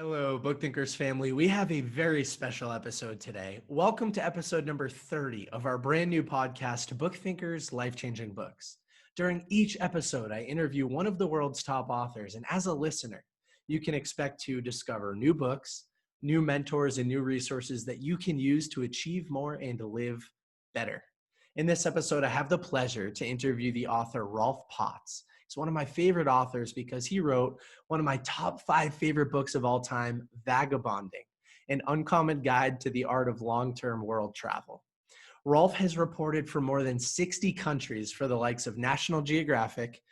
Hello, BookThinkers family. We have a very special episode today. Welcome to episode number 30 of our brand new podcast, BookThinkers Life Changing Books. During each episode, I interview one of the world's top authors, and as a listener, you can expect to discover new books, new mentors, and new resources that you can use to achieve more and live better. In this episode, I have the pleasure to interview the author Rolf Potts. He's one of my favorite authors because he wrote one of my top 5 favorite books of all time, Vagabonding, an uncommon guide to the art of long-term world travel. Rolf has reported from more than 60 countries for the likes of National Geographic,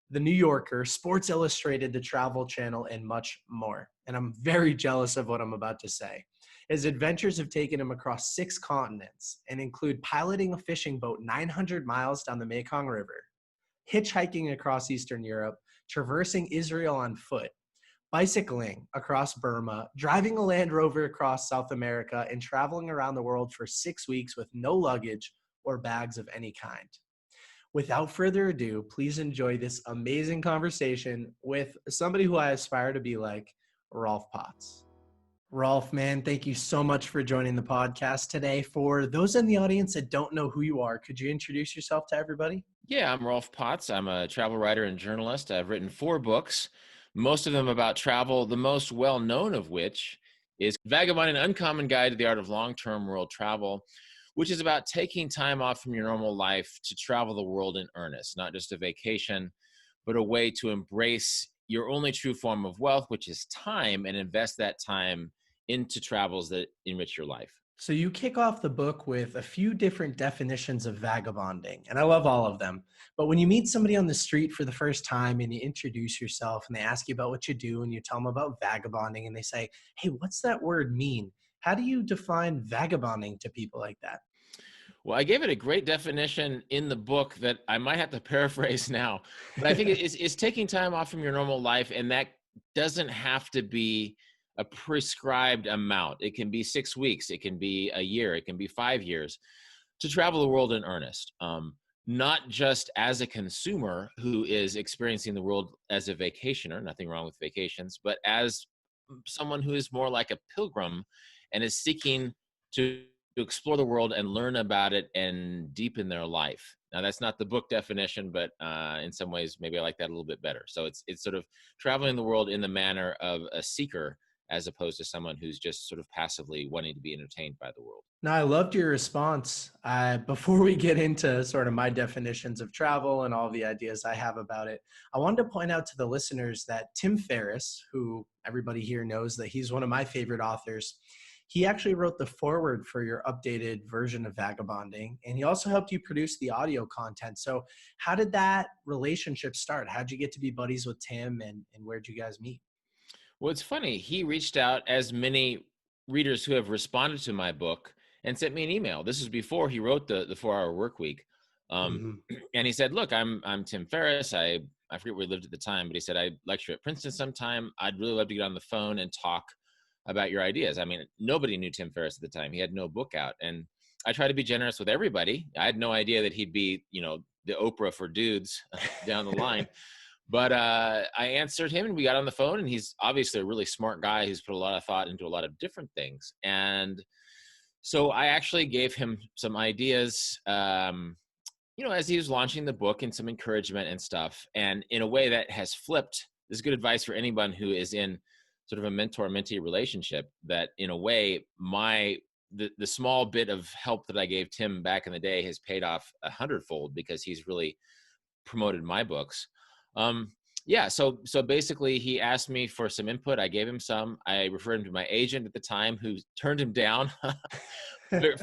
The New Yorker, Sports Illustrated, the Travel Channel, and much more. And I'm very jealous of what I'm about to say. His adventures have taken him across 6 continents and include piloting a fishing boat 900 miles down the Mekong River, hitchhiking across Eastern Europe, traversing Israel on foot, bicycling across Burma, driving a Land Rover across South America, and traveling around the world for 6 weeks with no luggage or bags of any kind. Without further ado, please enjoy this amazing conversation with somebody who I aspire to be like, Rolf Potts. Rolf, man, thank you so much for joining the podcast today. For those in the audience that don't know who you are, could you introduce yourself to everybody? Yeah, I'm Rolf Potts. I'm a travel writer and journalist. I've written 4 books, most of them about travel, the most well-known of which is Vagabonding, an Uncommon Guide to the Art of Long-Term World Travel, which is about taking time off from your normal life to travel the world in earnest, not just a vacation, but a way to embrace your only true form of wealth, which is time, and invest that time into travels that enrich your life. So you kick off the book with a few different definitions of vagabonding, and I love all of them. But when you meet somebody on the street for the first time and you introduce yourself and they ask you about what you do and you tell them about vagabonding and they say, "Hey, what's that word mean?" How do you define vagabonding to people like that? Well, I gave it a great definition in the book that I might have to paraphrase now, but I think it's taking time off from your normal life, and that doesn't have to be a prescribed amount. It can be 6 weeks, it can be a year, it can be 5 years to travel the world in earnest. Not just as a consumer who is experiencing the world as a vacationer, nothing wrong with vacations, but as someone who is more like a pilgrim and is seeking to explore the world and learn about it and deepen their life. Now, that's not the book definition, but in some ways, maybe I like that a little bit better. So it's sort of traveling the world in the manner of a seeker as opposed to someone who's just sort of passively wanting to be entertained by the world. Now, I loved your response. Before we get into sort of my definitions of travel and all the ideas I have about it, I wanted to point out to the listeners that Tim Ferriss, who everybody here knows that he's one of my favorite authors, he actually wrote the foreword for your updated version of Vagabonding, and he also helped you produce the audio content. So how did that relationship start? How'd you get to be buddies with Tim, and where'd you guys meet? Well, it's funny. He reached out, as many readers who have responded to my book, and sent me an email. This is before he wrote the 4-Hour Work Week. Mhm. And he said, look, I'm Tim Ferriss. I forget where he lived at the time, but he said, I lecture at Princeton sometime. I'd really love to get on the phone and talk about your ideas. I mean, nobody knew Tim Ferriss at the time. He had no book out. And I try to be generous with everybody. I had no idea that he'd be, the Oprah for dudes down the line. But I answered him and we got on the phone, and he's obviously a really smart guy who's put a lot of thought into a lot of different things. And so I actually gave him some ideas, as he was launching the book, and some encouragement and stuff. And in a way that has flipped, this is good advice for anyone who is in sort of a mentor-mentee relationship, that in a way, the small bit of help that I gave Tim back in the day has paid off 100-fold, because he's really promoted my books. So basically he asked me for some input. I gave him some. I referred him to my agent at the time, who turned him down,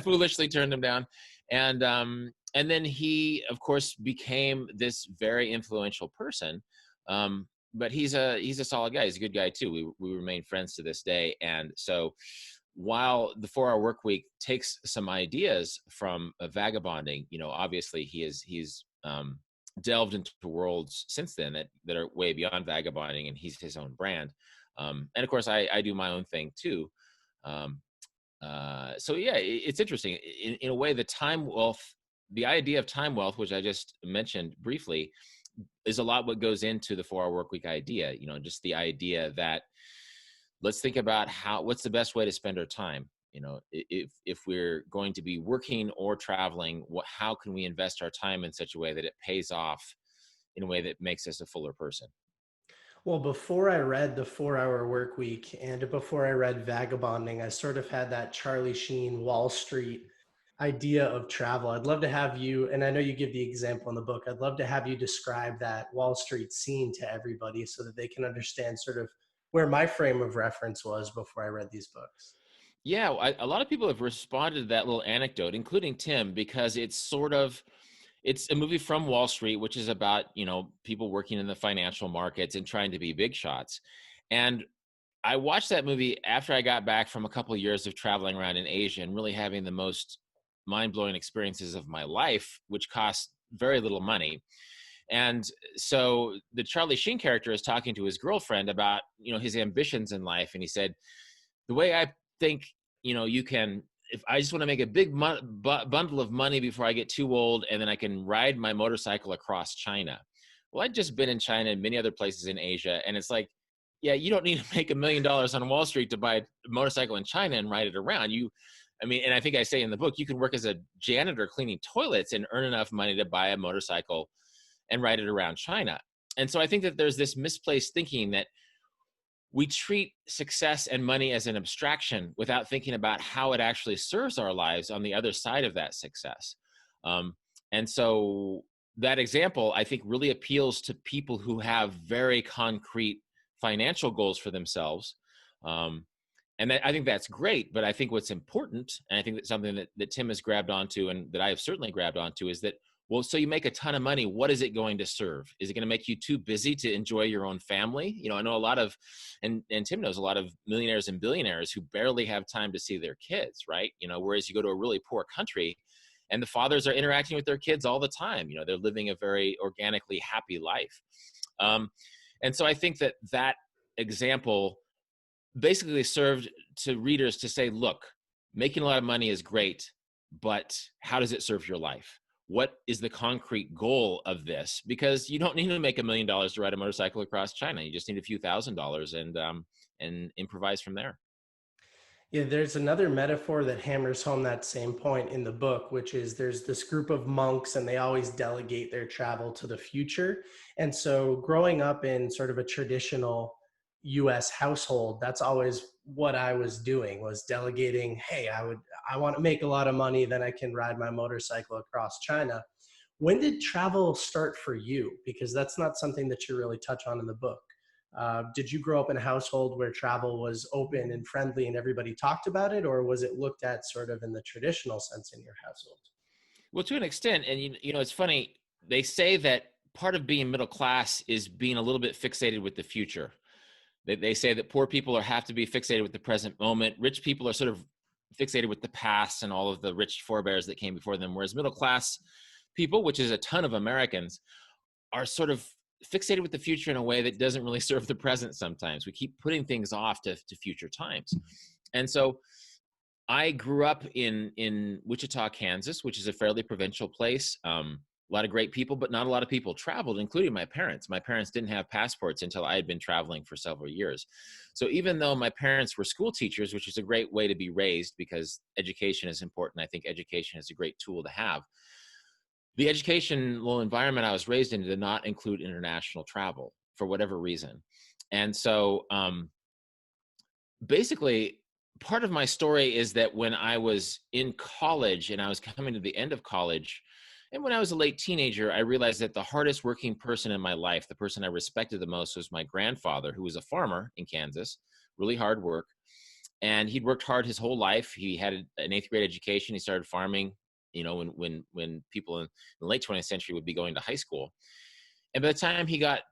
foolishly turned him down. And then he, of course, became this very influential person. But he's a solid guy. He's a good guy too. We remain friends to this day. And so while the 4-Hour Work Week takes some ideas from Vagabonding, obviously he's delved into worlds since then that are way beyond Vagabonding, and he's his own brand. And of course, I do my own thing too. So yeah, it's interesting. In a way, the idea of time wealth, which I just mentioned briefly, is a lot what goes into the 4-Hour Work Week idea. Just the idea that let's think about what's the best way to spend our time. You know, if we're going to be working or traveling, how can we invest our time in such a way that it pays off in a way that makes us a fuller person? Well, before I read The 4 Hour Work Week and before I read Vagabonding, I sort of had that Charlie Sheen Wall Street idea of travel. I'd love to have you, and I know you give the example in the book, I'd love to have you describe that Wall Street scene to everybody so that they can understand sort of where my frame of reference was before I read these books. Yeah, a lot of people have responded to that little anecdote, including Tim, because it's a movie from Wall Street, which is about, people working in the financial markets and trying to be big shots. And I watched that movie after I got back from a couple of years of traveling around in Asia and really having the most mind-blowing experiences of my life, which cost very little money. And so the Charlie Sheen character is talking to his girlfriend about, his ambitions in life. And he said, the way I think, you can, if I just want to make a big bundle of money before I get too old, and then I can ride my motorcycle across China. Well, I'd just been in China and many other places in Asia. And it's like, yeah, you don't need to make $1 million on Wall Street to buy a motorcycle in China and ride it around. And I think I say in the book, you can work as a janitor cleaning toilets and earn enough money to buy a motorcycle and ride it around China. And so I think that there's this misplaced thinking that we treat success and money as an abstraction without thinking about how it actually serves our lives on the other side of that success. And so that example, I think, really appeals to people who have very concrete financial goals for themselves. And I think that's great, but I think what's important, and I think that's something that Tim has grabbed onto and that I have certainly grabbed onto, is that, well, so you make a ton of money, what is it going to serve? Is it going to make you too busy to enjoy your own family? I know a lot of, and Tim knows a lot of millionaires and billionaires who barely have time to see their kids, right? Whereas you go to a really poor country and the fathers are interacting with their kids all the time. They're living a very organically happy life. And so I think that example basically served to readers to say, look, making a lot of money is great, but how does it serve your life? What is the concrete goal of this? Because you don't need to make $1 million to ride a motorcycle across China. You just need a few $1,000s and improvise from there. Yeah, there's another metaphor that hammers home that same point in the book, which is there's this group of monks and they always delegate their travel to the future. And so growing up in sort of a traditional US household, that's always what I was doing, was delegating, hey, I want to make a lot of money, then I can ride my motorcycle across China. When did travel start for you? Because that's not something that you really touch on in the book. Did you grow up in a household where travel was open and friendly and everybody talked about it, or was it looked at sort of in the traditional sense in your household? Well, to an extent, and it's funny, they say that part of being middle class is being a little bit fixated with the future. They say that poor people have to be fixated with the present moment. Rich people are sort of fixated with the past and all of the rich forebears that came before them, whereas middle class people, which is a ton of Americans, are sort of fixated with the future in a way that doesn't really serve the present sometimes. We keep putting things off to future times. And so I grew up in Wichita, Kansas, which is a fairly provincial place. A lot of great people, but not a lot of people traveled, including my parents. My parents didn't have passports until I had been traveling for several years. So even though my parents were school teachers, which is a great way to be raised because education is important, I think education is a great tool to have. The educational environment I was raised in did not include international travel for whatever reason. And so basically, part of my story is that when I was in college and I was coming to the end of college, and when I was a late teenager, I realized that the hardest working person in my life, the person I respected the most, was my grandfather, who was a farmer in Kansas, really hard work. And he'd worked hard his whole life. He had an 8th grade education. He started farming, when people in the late 20th century would be going to high school. And by the time he got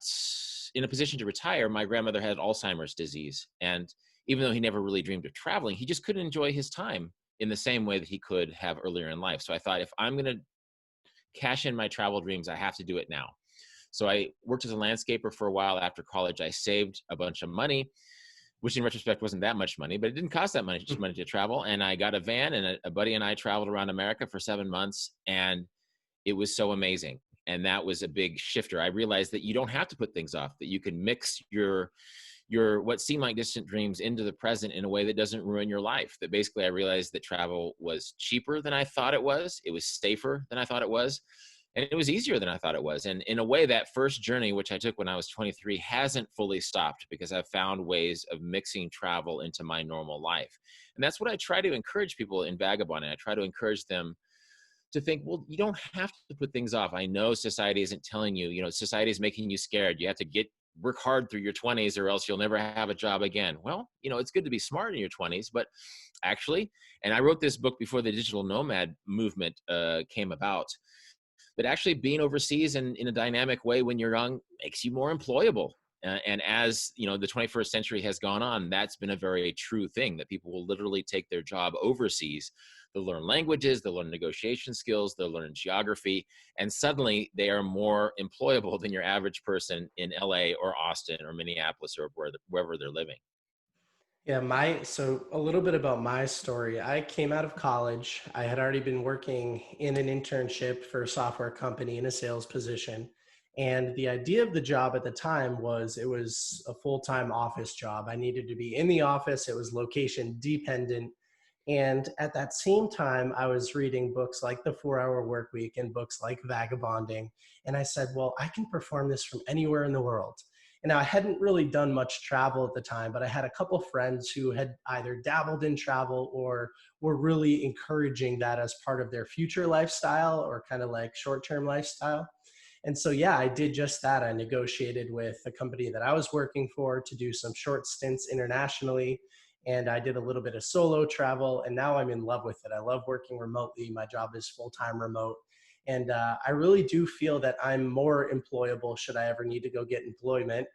in a position to retire, my grandmother had Alzheimer's disease. And even though he never really dreamed of traveling, he just couldn't enjoy his time in the same way that he could have earlier in life. So I thought, if I'm going to cash in my travel dreams, I have to do it now. So I worked as a landscaper for a while after college. I saved a bunch of money, which in retrospect wasn't that much money, but it didn't cost that much money to travel. And I got a van, and a buddy and I traveled around America for 7 months, and it was so amazing. And that was a big shifter. I realized that you don't have to put things off, that you can mix your what seem like distant dreams into the present in a way that doesn't ruin your life. That basically I realized that travel was cheaper than I thought it was. It was safer than I thought it was. And it was easier than I thought it was. And in a way, that first journey, which I took when I was 23, hasn't fully stopped because I've found ways of mixing travel into my normal life. And that's what I try to encourage people in Vagabonding. I try to encourage them to think, well, you don't have to put things off. I know society isn't telling you, society is making you scared. You have to work hard through your 20s or else you'll never have a job again. Well, it's good to be smart in your 20s, but actually, and I wrote this book before the digital nomad movement came about, but actually being overseas and in a dynamic way when you're young makes you more employable. And as the 21st century has gone on, that's been a very true thing, that people will literally take their job overseas. They'll learn languages, they'll learn negotiation skills, they'll learn geography, and suddenly they are more employable than your average person in LA or Austin or Minneapolis or wherever they're living. Yeah, so a little bit about my story. I came out of college. I had already been working in an internship for a software company in a sales position. And the idea of the job at the time was it was a full-time office job. I needed to be in the office. It was location dependent. And at that same time, I was reading books like The 4-Hour Workweek and books like Vagabonding. And I said, well, I can perform this from anywhere in the world. And I hadn't really done much travel at the time, but I had a couple of friends who had either dabbled in travel or were really encouraging that as part of their future lifestyle or kind of like short-term lifestyle. And so, yeah, I did just that. I negotiated with the company that I was working for to do some short stints internationally. And I did a little bit of solo travel, and now I'm in love with it. I love working remotely. My job is full-time remote. And I really do feel that I'm more employable should I ever need to go get employment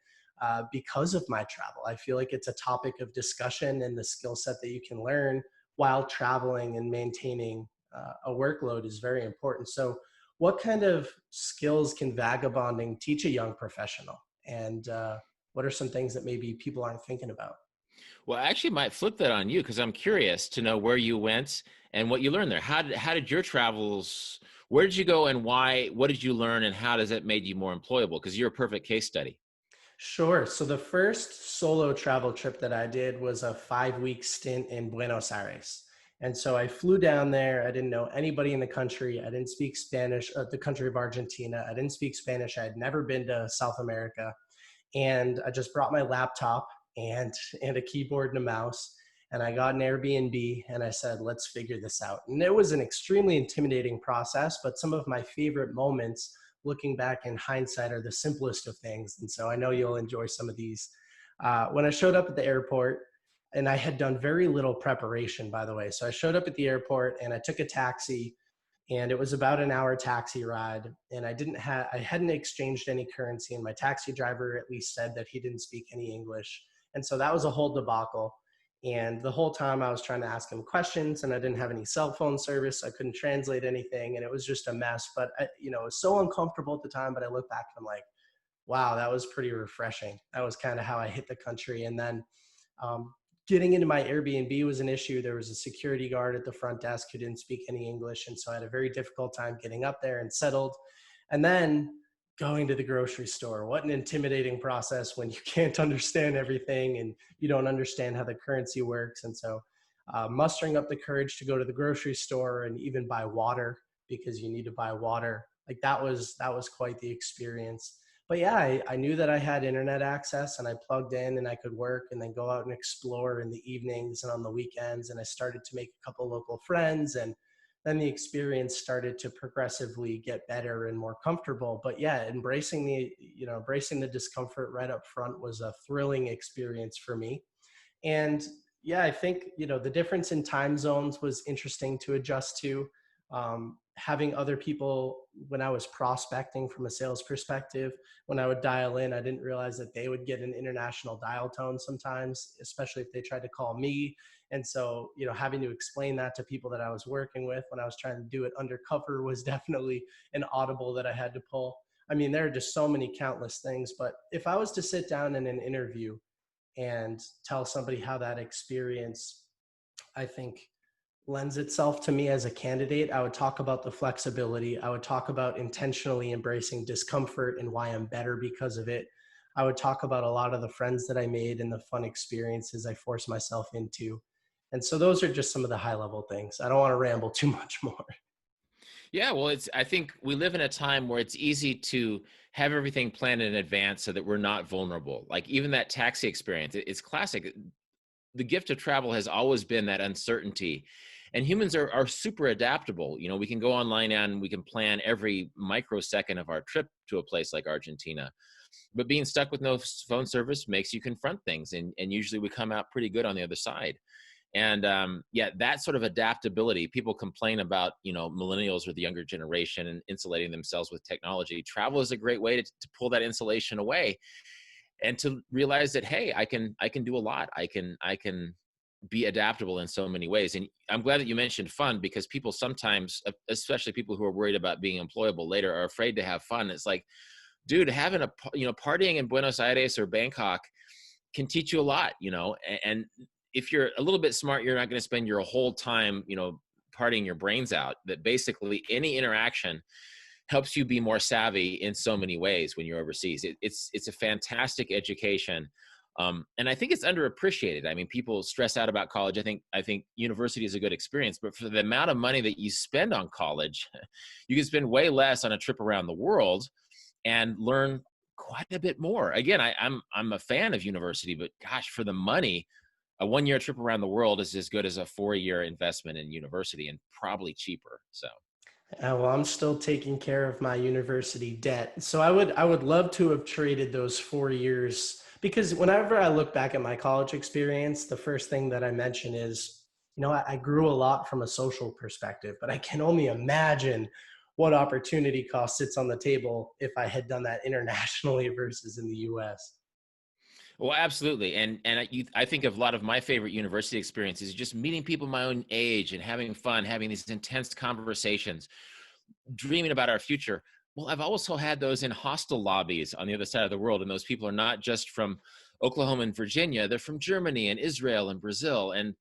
because of my travel. I feel like it's a topic of discussion, and the skill set that you can learn while traveling and maintaining a workload is very important. So what kind of skills can vagabonding teach a young professional? And what are some things that maybe people aren't thinking about? Well, I actually might flip that on you because I'm curious to know where you went and what you learned there. How did your travels, where did you go and why, what did you learn and how does it made you more employable? Because you're a perfect case study. Sure. So the first solo travel trip that I did was a 5-week stint in Buenos Aires. And so I flew down there. I didn't know anybody in the country. I didn't speak Spanish, the country of Argentina. I didn't speak Spanish. I had never been to South America. And I just brought my laptop and a keyboard and a mouse. And I got an Airbnb and I said, let's figure this out. And it was an extremely intimidating process, but some of my favorite moments looking back in hindsight are the simplest of things. And so I know you'll enjoy some of these. When I showed up at the airport, and I had done very little preparation, by the way. So I showed up at the airport and I took a taxi, and it was about an hour taxi ride. And I hadn't exchanged any currency, and my taxi driver at least said that he didn't speak any English. And so that was a whole debacle. And the whole time I was trying to ask him questions, and I didn't have any cell phone service. I couldn't translate anything, and it was just a mess. But it was so uncomfortable at the time. But I look back and I'm like, wow, that was pretty refreshing. That was kind of how I hit the country. And then um, getting into my Airbnb was an issue. There was a security guard at the front desk who didn't speak any English, and so I had a very difficult time getting up there and settled. And then going to the grocery store. What an intimidating process when you can't understand everything and you don't understand how the currency works. And so mustering up the courage to go to the grocery store and even buy water, because you need to buy water. Like that was quite the experience. But yeah, I knew that I had internet access, and I plugged in and I could work and then go out and explore in the evenings and on the weekends. And I started to make a couple local friends, and then the experience started to progressively get better and more comfortable. But yeah, embracing the discomfort right up front was a thrilling experience for me. And yeah, I think, the difference in time zones was interesting to adjust to. Having other people, when I was prospecting from a sales perspective, when I would dial in, I didn't realize that they would get an international dial tone sometimes, especially if they tried to call me. And so, having to explain that to people that I was working with when I was trying to do it undercover was definitely an audible that I had to pull. I mean, there are just so many countless things, but if I was to sit down in an interview and tell somebody how that experience, I think, lends itself to me as a candidate, I would talk about the flexibility. I would talk about intentionally embracing discomfort and why I'm better because of it. I would talk about a lot of the friends that I made and the fun experiences I forced myself into. And so those are just some of the high level things. I don't want to ramble too much more. Yeah, well, I think we live in a time where it's easy to have everything planned in advance so that we're not vulnerable. Like even that taxi experience, it's classic. The gift of travel has always been that uncertainty. And humans are super adaptable. You know, we can go online and we can plan every microsecond of our trip to a place like Argentina. But being stuck with no phone service makes you confront things. And usually we come out pretty good on the other side. And yeah, that sort of adaptability, people complain about, you know, millennials or the younger generation and insulating themselves with technology. Travel is a great way to pull that insulation away and to realize that, hey, I can do a lot. I can be adaptable in so many ways. And I'm glad that you mentioned fun, because people sometimes, especially people who are worried about being employable later, are afraid to have fun. It's like, dude, having partying in Buenos Aires or Bangkok can teach you a lot, you know. And if you're a little bit smart, you're not going to spend your whole time, you know, partying your brains out. That basically any interaction helps you be more savvy in so many ways when you're overseas. It's a fantastic education. And I think it's underappreciated. I mean, people stress out about college. I think university is a good experience, but for the amount of money that you spend on college, you can spend way less on a trip around the world and learn quite a bit more. Again, I'm a fan of university, but gosh, for the money, a 1-year trip around the world is as good as a 4-year investment in university, and probably cheaper. So Well, I'm still taking care of my university debt. So I would love to have traded those 4 years, because whenever I look back at my college experience, the first thing that I mention is, I grew a lot from a social perspective, but I can only imagine what opportunity cost sits on the table if I had done that internationally versus in the US. well, absolutely. I think of a lot of my favorite university experiences, just meeting people my own age and having fun, having these intense conversations, dreaming about our future. Well, I've also had those in hostel lobbies on the other side of the world. And those people are not just from Oklahoma and Virginia, they're from Germany and Israel and Brazil. And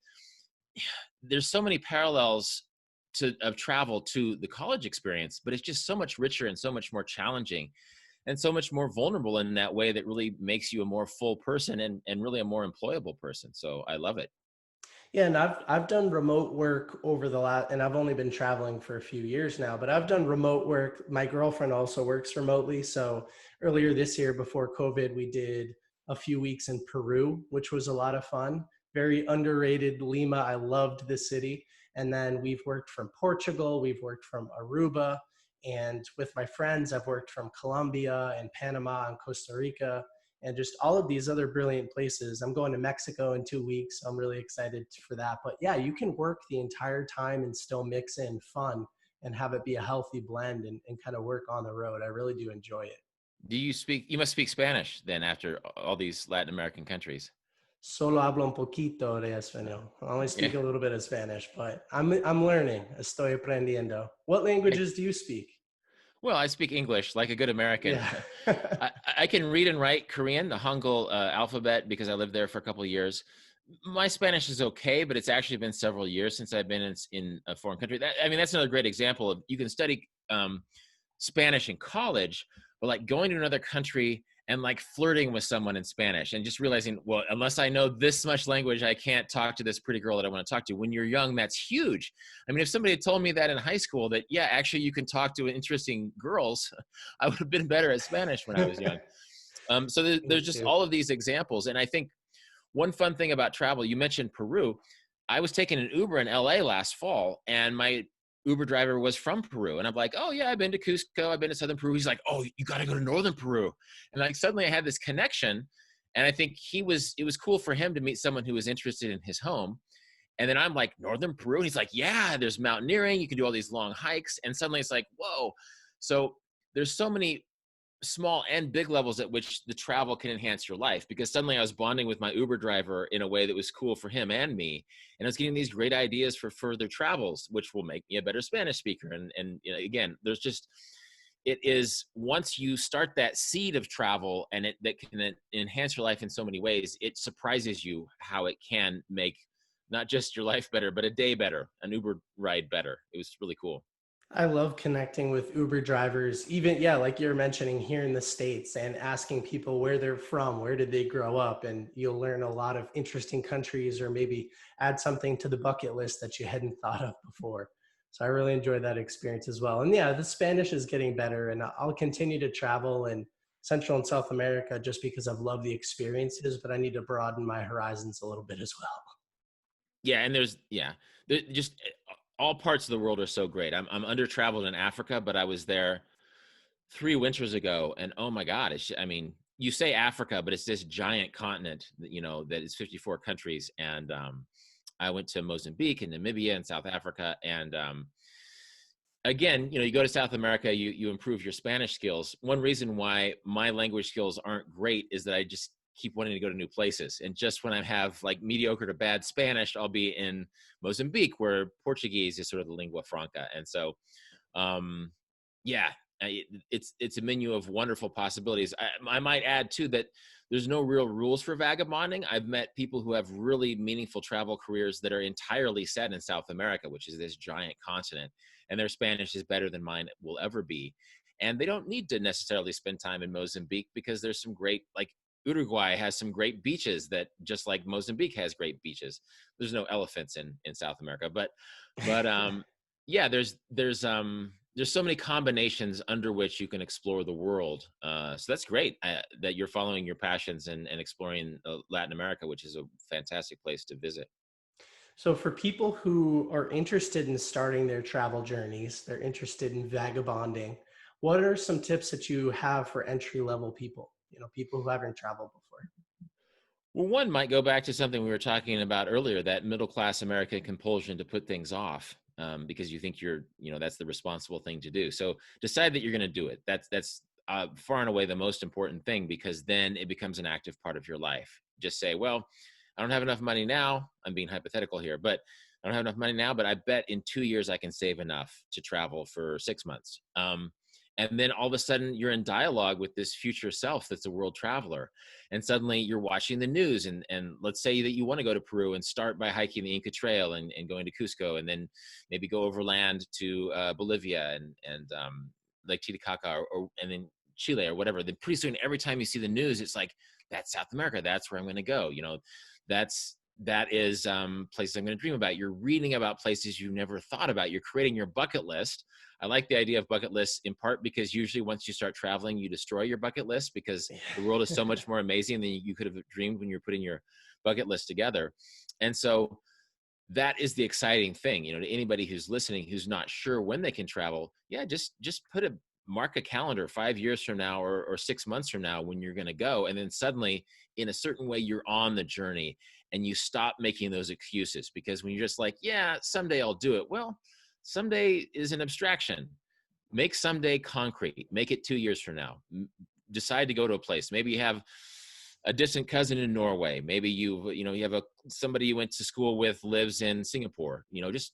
there's so many parallels of travel to the college experience, but it's just so much richer and so much more challenging and so much more vulnerable in that way, that really makes you a more full person and really a more employable person. So I love it. Yeah, and I've done remote work over the last, and I've only been traveling for a few years now, but I've done remote work. My girlfriend also works remotely. So earlier this year, before COVID, we did a few weeks in Peru, which was a lot of fun. Very underrated Lima. I loved the city. And then we've worked from Portugal, we've worked from Aruba, and with my friends, I've worked from Colombia and Panama and Costa Rica and just all of these other brilliant places. I'm going to Mexico in 2 weeks. So I'm really excited for that. But yeah, you can work the entire time and still mix in fun and have it be a healthy blend and kind of work on the road. I really do enjoy it. You must speak Spanish then after all these Latin American countries. Solo hablo un poquito de español. I only Yeah. speak a little bit of Spanish, but I'm learning. Estoy aprendiendo. What languages do you speak? Well, I speak English like a good American. Yeah. I can read and write Korean, the Hangul alphabet, because I lived there for a couple of years. My Spanish is okay, but it's actually been several years since I've been in a foreign country. That's another great example of, you can study Spanish in college, but like going to another country and like flirting with someone in Spanish and just realizing, well, unless I know this much language, I can't talk to this pretty girl that I want to talk to. When you're young, that's huge. I mean, if somebody had told me that in high school, that, yeah, actually you can talk to interesting girls, I would have been better at Spanish when I was young. So Me there's just too. all of these examples. And I think one fun thing about travel, you mentioned Peru. I was taking an Uber in LA last fall, and my Uber driver was from Peru. And I'm like, oh yeah, I've been to Cusco, I've been to southern Peru. He's like, oh, you got to go to northern Peru. And like suddenly I had this connection. And I think it was cool for him to meet someone who was interested in his home. And then I'm like, northern Peru? And he's like, yeah, there's mountaineering. You can do all these long hikes. And suddenly it's like, whoa. So there's so many small and big levels at which the travel can enhance your life, because suddenly I was bonding with my Uber driver in a way that was cool for him and me. And I was getting these great ideas for further travels, which will make me a better Spanish speaker. And again, there's just, it is, once you start that seed of travel and that can enhance your life in so many ways, it surprises you how it can make not just your life better, but a day better, an Uber ride better. It was really cool. I love connecting with Uber drivers, even, yeah, like you're mentioning here in the States, and asking people where they're from, where did they grow up, and you'll learn a lot of interesting countries or maybe add something to the bucket list that you hadn't thought of before. So I really enjoyed that experience as well. And yeah, the Spanish is getting better, and I'll continue to travel in Central and South America just because I've loved the experiences, but I need to broaden my horizons a little bit as well. Yeah, and just all parts of the world are so great. I'm under traveled in Africa, but I was there 3 winters ago, and oh my God, I mean, you say Africa, but it's this giant continent, that is 54 countries. And I went to Mozambique and Namibia and South Africa, and again, you go to South America, you improve your Spanish skills. One reason why my language skills aren't great is that I just keep wanting to go to new places. And just when I have like mediocre to bad Spanish, I'll be in Mozambique, where Portuguese is sort of the lingua franca. And so, yeah, it's a menu of wonderful possibilities. I might add too that there's no real rules for vagabonding. I've met people who have really meaningful travel careers that are entirely set in South America, which is this giant continent, and their Spanish is better than mine will ever be. And they don't need to necessarily spend time in Mozambique, because there's some great, like Uruguay has some great beaches, that just like Mozambique has great beaches. There's no elephants in South America, but yeah, there's so many combinations under which you can explore the world. So that's great that you're following your passions and exploring Latin America, which is a fantastic place to visit. So, for people who are interested in starting their travel journeys, they're interested in vagabonding, what are some tips that you have for entry level people, people who haven't traveled before? Well, one might go back to something we were talking about earlier, that middle class American compulsion to put things off, because you think that's the responsible thing to do. So decide that you're going to do it. That's far and away the most important thing, because then it becomes an active part of your life. Just say, well, I don't have enough money now. I'm being hypothetical here, but I don't have enough money now, but I bet in 2 years I can save enough to travel for 6 months. And then all of a sudden you're in dialogue with this future self that's a world traveler. And suddenly you're watching the news, and let's say that you want to go to Peru and start by hiking the Inca Trail and going to Cusco, and then maybe go overland to Bolivia and Lake Titicaca, and then Chile or whatever. Then pretty soon, every time you see the news, it's like, that's South America. That's where I'm going to go. That is places I'm going to dream about. You're reading about places you never thought about. You're creating your bucket list. I like the idea of bucket lists, in part because usually once you start traveling, you destroy your bucket list, because the world is so much more amazing than you could have dreamed when you're putting your bucket list together. And so that is the exciting thing, to anybody who's listening, who's not sure when they can travel. Yeah, just mark a calendar 5 years from now, or 6 months from now, when you're going to go. And then suddenly, in a certain way, you're on the journey, and you stop making those excuses. Because when you're just like, yeah, someday I'll do it. Well, someday is an abstraction. Make someday concrete. Make it 2 years from now. Decide to go to a place. Maybe you have a distant cousin in Norway. Maybe you have somebody you went to school with lives in Singapore. Just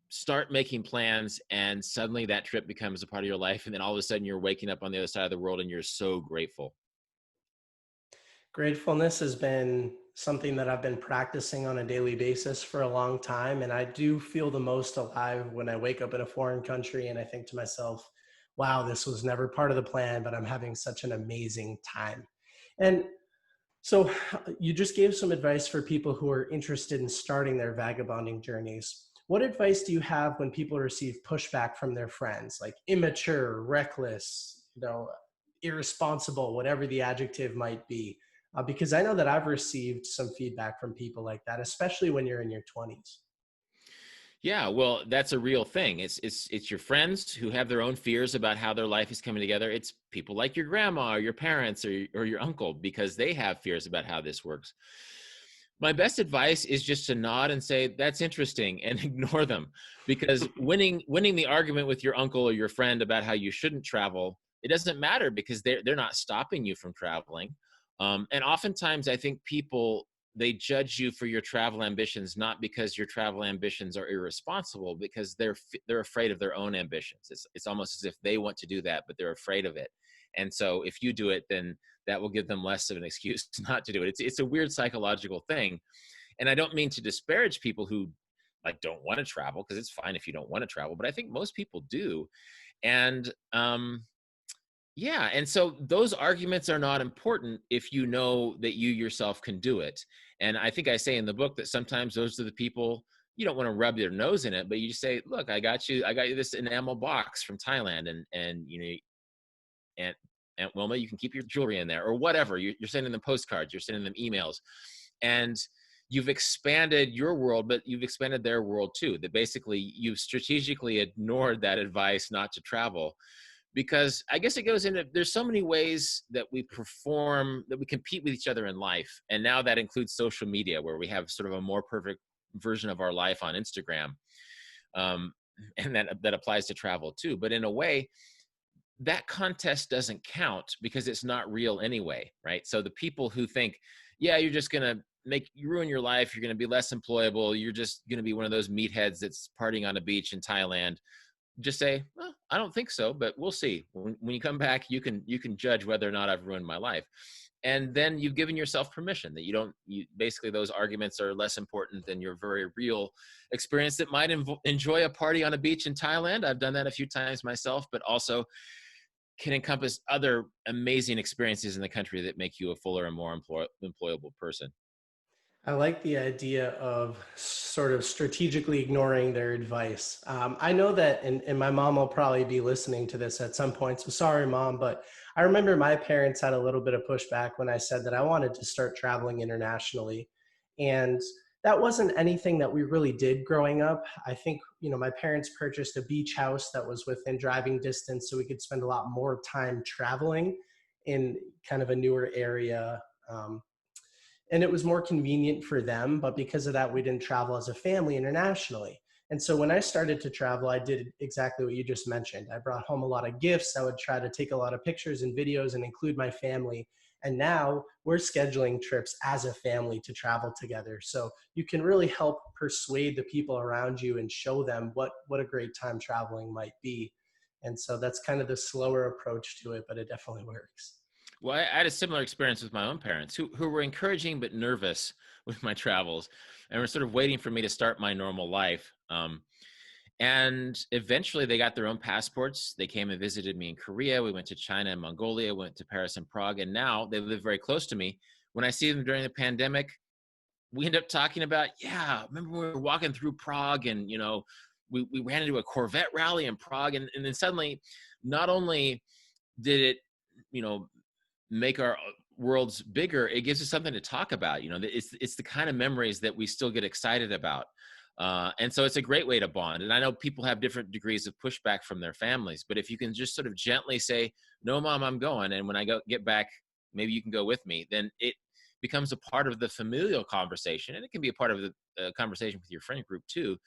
start making plans, and suddenly that trip becomes a part of your life. And then all of a sudden you're waking up on the other side of the world, and you're so grateful. Gratefulness has been something that I've been practicing on a daily basis for a long time. And I do feel the most alive when I wake up in a foreign country and I think to myself, wow, this was never part of the plan, but I'm having such an amazing time. And so you just gave some advice for people who are interested in starting their vagabonding journeys. What advice do you have when people receive pushback from their friends, like immature, reckless, irresponsible, whatever the adjective might be? Because I know that I've received some feedback from people like that, especially when you're in your 20s. Yeah, well, that's a real thing. It's your friends who have their own fears about how their life is coming together. It's people like your grandma or your parents or your uncle, because they have fears about how this works. My best advice is just to nod and say, that's interesting, and ignore them. Because winning the argument with your uncle or your friend about how you shouldn't travel, it doesn't matter, because they're not stopping you from traveling. And oftentimes I think people, they judge you for your travel ambitions, not because your travel ambitions are irresponsible, because they're afraid of their own ambitions. It's almost as if they want to do that, but they're afraid of it. And so if you do it, then that will give them less of an excuse not to do it. It's a weird psychological thing. And I don't mean to disparage people who like don't want to travel, because it's fine if you don't want to travel, but I think most people do. And yeah, and so those arguments are not important if you know that you yourself can do it. And I think I say in the book that sometimes those are the people you don't want to rub their nose in it, but you just say, look, I got you this enamel box from Thailand, and you know, and Aunt Wilma, you can keep your jewelry in there, or whatever. You're sending them postcards, you're sending them emails, and you've expanded your world, but you've expanded their world too. That basically you've strategically ignored that advice not to travel, because I guess it goes into, there's so many ways that we perform, that we compete with each other in life. And now that includes social media, where we have sort of a more perfect version of our life on Instagram. Um, and that applies to travel too. But in a way, that contest doesn't count because it's not real anyway, right? So the people who think, yeah, you're just going to you ruin your life, you're going to be less employable, you're just going to be one of those meatheads that's partying on a beach in Thailand, just say, well, I don't think so, but we'll see. When you come back, you can judge whether or not I've ruined my life. And then you've given yourself permission that basically those arguments are less important than your very real experience that might enjoy a party on a beach in Thailand. I've done that a few times myself, but also can encompass other amazing experiences in the country that make you a fuller and more employable person. I like the idea of sort of strategically ignoring their advice. I know that, and my mom will probably be listening to this at some point, so sorry, Mom, but I remember my parents had a little bit of pushback when I said that I wanted to start traveling internationally. And that wasn't anything that we really did growing up. I think, my parents purchased a beach house that was within driving distance, so we could spend a lot more time traveling in kind of a newer area. And it was more convenient for them, but because of that, we didn't travel as a family internationally. And so when I started to travel, I did exactly what you just mentioned. I brought home a lot of gifts. I would try to take a lot of pictures and videos and include my family. And now we're scheduling trips as a family to travel together. So you can really help persuade the people around you and show them what a great time traveling might be. And so that's kind of the slower approach to it, but it definitely works. Well, I had a similar experience with my own parents, who were encouraging but nervous with my travels, and were sort of waiting for me to start my normal life. And eventually they got their own passports. They came and visited me in Korea. We went to China and Mongolia, went to Paris and Prague, and now they live very close to me. When I see them during the pandemic, we end up talking about, yeah, remember when we were walking through Prague, and, we ran into a Corvette rally in Prague. And then suddenly, not only did it, make our worlds bigger, it gives us something to talk about. It's the kind of memories that we still get excited about. And so it's a great way to bond. And I know people have different degrees of pushback from their families, but if you can just sort of gently say, no, Mom, I'm going, and when I get back, maybe you can go with me, then it becomes a part of the familial conversation. And it can be a part of the conversation with your friend group too.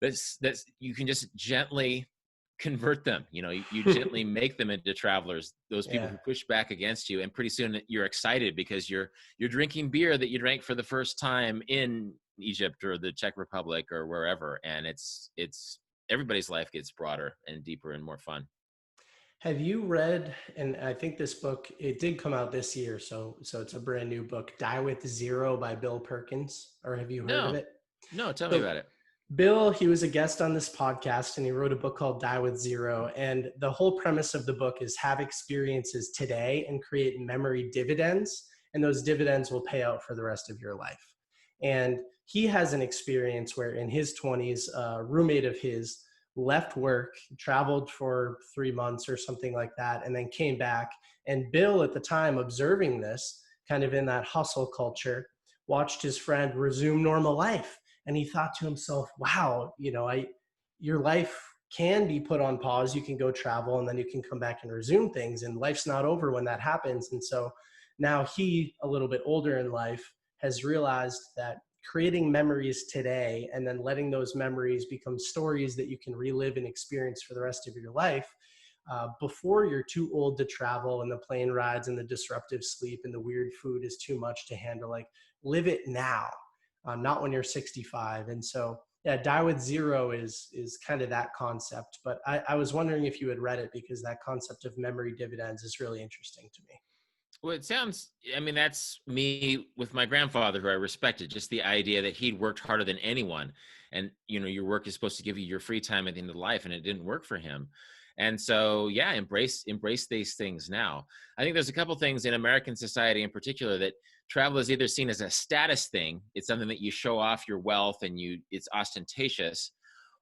That's you can just gently convert them. You gently make them into travelers, those people who push back against you, and pretty soon you're excited because you're drinking beer that you drank for the first time in Egypt or the Czech Republic or wherever, and it's everybody's life gets broader and deeper and more fun. Have you read, and I think this book, it did come out this year, so it's a brand new book, Die with Zero by Bill Perkins, or have you heard of it? No, tell me So about it. Bill, he was a guest on this podcast, and he wrote a book called Die with Zero. And the whole premise of the book is have experiences today and create memory dividends, and those dividends will pay out for the rest of your life. And he has an experience where in his 20s, a roommate of his left work, traveled for 3 months or something like that, and then came back. And Bill, at the time, observing this, kind of in that hustle culture, watched his friend resume normal life. And he thought to himself, wow, your life can be put on pause. You can go travel and then you can come back and resume things. And life's not over when that happens. And so now he, a little bit older in life, has realized that creating memories today and then letting those memories become stories that you can relive and experience for the rest of your life, before you're too old to travel and the plane rides and the disruptive sleep and the weird food is too much to handle. Like, live it now, not when you're 65. And so, yeah, Die with Zero is kind of that concept. But I was wondering if you had read it, because that concept of memory dividends is really interesting to me. Well, it sounds, I mean, that's me with my grandfather, who I respected, just the idea that he'd worked harder than anyone. And, your work is supposed to give you your free time at the end of life, and it didn't work for him. And so, yeah, embrace these things now. I think there's a couple things in American society in particular that travel is either seen as a status thing. It's something that you show off your wealth and it's ostentatious,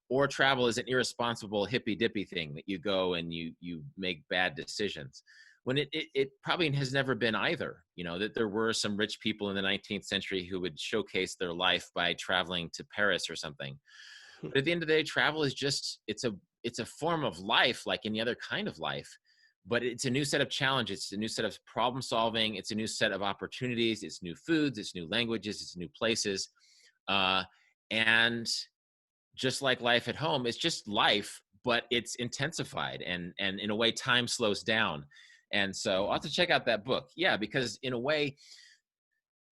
or travel is an irresponsible hippy dippy thing that you go and you make bad decisions, when it probably has never been either. That there were some rich people in the 19th century who would showcase their life by traveling to Paris or something. But at the end of the day, travel is just, it's a form of life like any other kind of life, but it's a new set of challenges. It's a new set of problem solving. It's a new set of opportunities. It's new foods, it's new languages, it's new places. And just like life at home, it's just life, but it's intensified, and in a way time slows down. And so I'll have to check out that book. Yeah, because in a way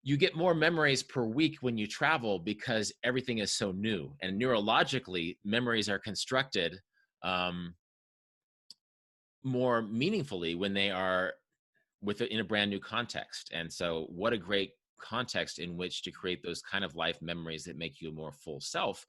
you get more memories per week when you travel, because everything is so new, and neurologically memories are constructed more meaningfully when they are in a brand new context. And so what a great context in which to create those kind of life memories that make you a more full self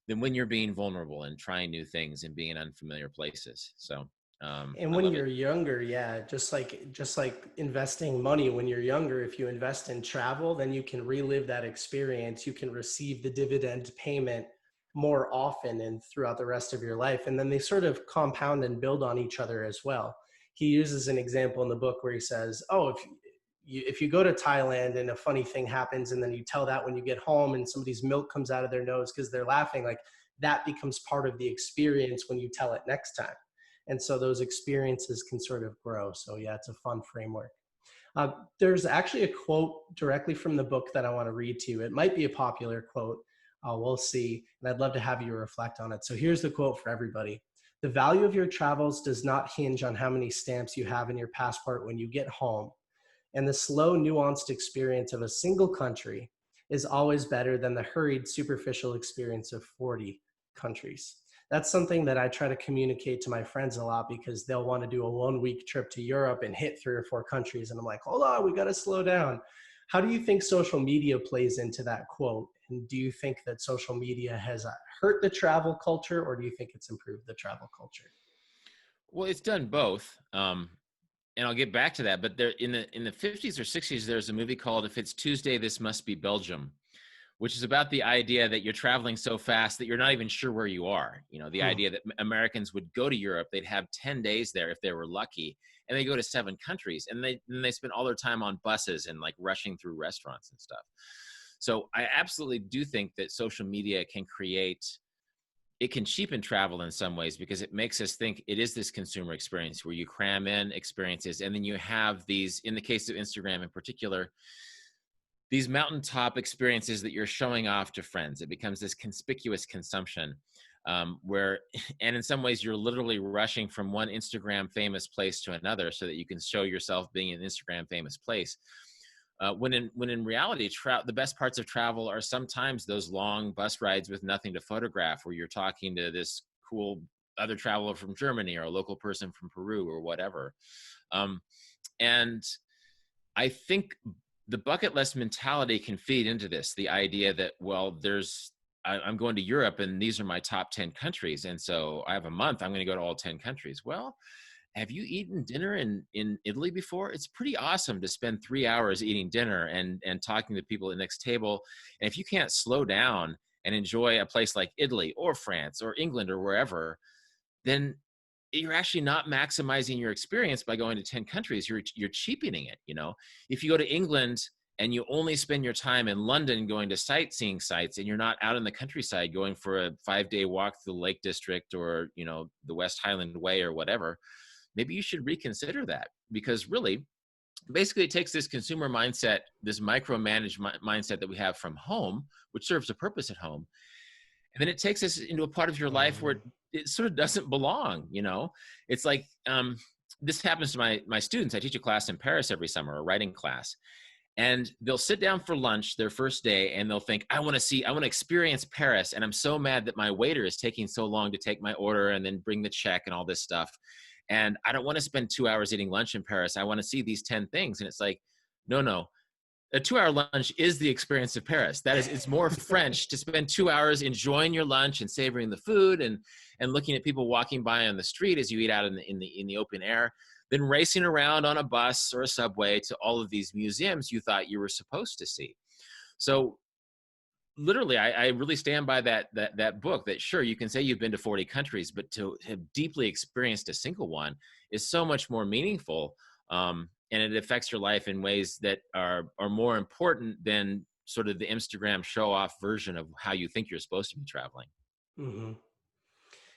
than when you're being vulnerable and trying new things and being in unfamiliar places. So And I when love it. you're younger, yeah, just like investing money, when you're younger, if you invest in travel, then you can relive that experience. You can receive the dividend payment more often and throughout the rest of your life. And then they sort of compound and build on each other as well. He uses an example in the book where he says, "Oh, if you go to Thailand and a funny thing happens, and then you tell that when you get home and somebody's milk comes out of their nose because they're laughing, like that becomes part of the experience when you tell it next time." And so those experiences can sort of grow. So yeah, it's a fun framework. There's actually a quote directly from the book that I want to read to you. It might be a popular quote. We'll see. And I'd love to have you reflect on it. So here's the quote for everybody. "The value of your travels does not hinge on how many stamps you have in your passport when you get home. And the slow, nuanced experience of a single country is always better than the hurried, superficial experience of 40 countries." That's something that I try to communicate to my friends a lot, because they'll want to do a 1 week trip to Europe and hit 3 or 4 countries. And I'm like, hold on, we got to slow down. How do you think social media plays into that quote? And do you think that social media has hurt the travel culture, or do you think it's improved the travel culture? Well, it's done both. And I'll get back to that. But there, in the 50s or 60s, there's a movie called "If It's Tuesday, This Must Be Belgium," which is about the idea that you're traveling so fast that you're not even sure where you are. The Hmm. idea that Americans would go to Europe, they'd have 10 days there if they were lucky, and they go to 7 countries, and they spend all their time on buses and like rushing through restaurants and stuff. So I absolutely do think that social media it can cheapen travel in some ways, because it makes us think it is this consumer experience where you cram in experiences, and then you have these, in the case of Instagram in particular, these mountaintop experiences that you're showing off to friends. It becomes this conspicuous consumption, where, and in some ways, you're literally rushing from one Instagram famous place to another so that you can show yourself being an Instagram famous place. When in reality, the best parts of travel are sometimes those long bus rides with nothing to photograph, where you're talking to this cool other traveler from Germany or a local person from Peru or whatever. And I think the bucket list mentality can feed into this. The idea that, well, I'm going to Europe and these are my top 10 countries. And so I have a month, I'm going to go to all 10 countries. Well, have you eaten dinner in Italy before? It's pretty awesome to spend 3 hours eating dinner and talking to people at the next table. And if you can't slow down and enjoy a place like Italy or France or England or wherever, then you're actually not maximizing your experience by going to 10 countries. You're cheapening it. If you go to England and you only spend your time in London going to sightseeing sites, and you're not out in the countryside going for a 5-day walk through the Lake District or, the West Highland Way or whatever, maybe you should reconsider that. Because really, basically it takes this consumer mindset, this micromanaged mindset that we have from home, which serves a purpose at home, and then it takes us into a part of your life where it sort of doesn't belong. It's like, this happens to my students. I teach a class in Paris every summer, a writing class, and they'll sit down for lunch their first day and they'll think, I want to experience Paris, and I'm so mad that my waiter is taking so long to take my order and then bring the check and all this stuff. And I don't want to spend 2 hours eating lunch in Paris. I want to see these 10 things. And it's like, no. A 2 hour lunch is the experience of Paris. That is, it's more French to spend 2 hours enjoying your lunch and savoring the food and looking at people walking by on the street as you eat out in the open air, than racing around on a bus or a subway to all of these museums you thought you were supposed to see. So literally, I really stand by that book, that sure, you can say you've been to 40 countries, but to have deeply experienced a single one is so much more meaningful. And it affects your life in ways that are more important than sort of the Instagram show off version of how you think you're supposed to be traveling. Hmm.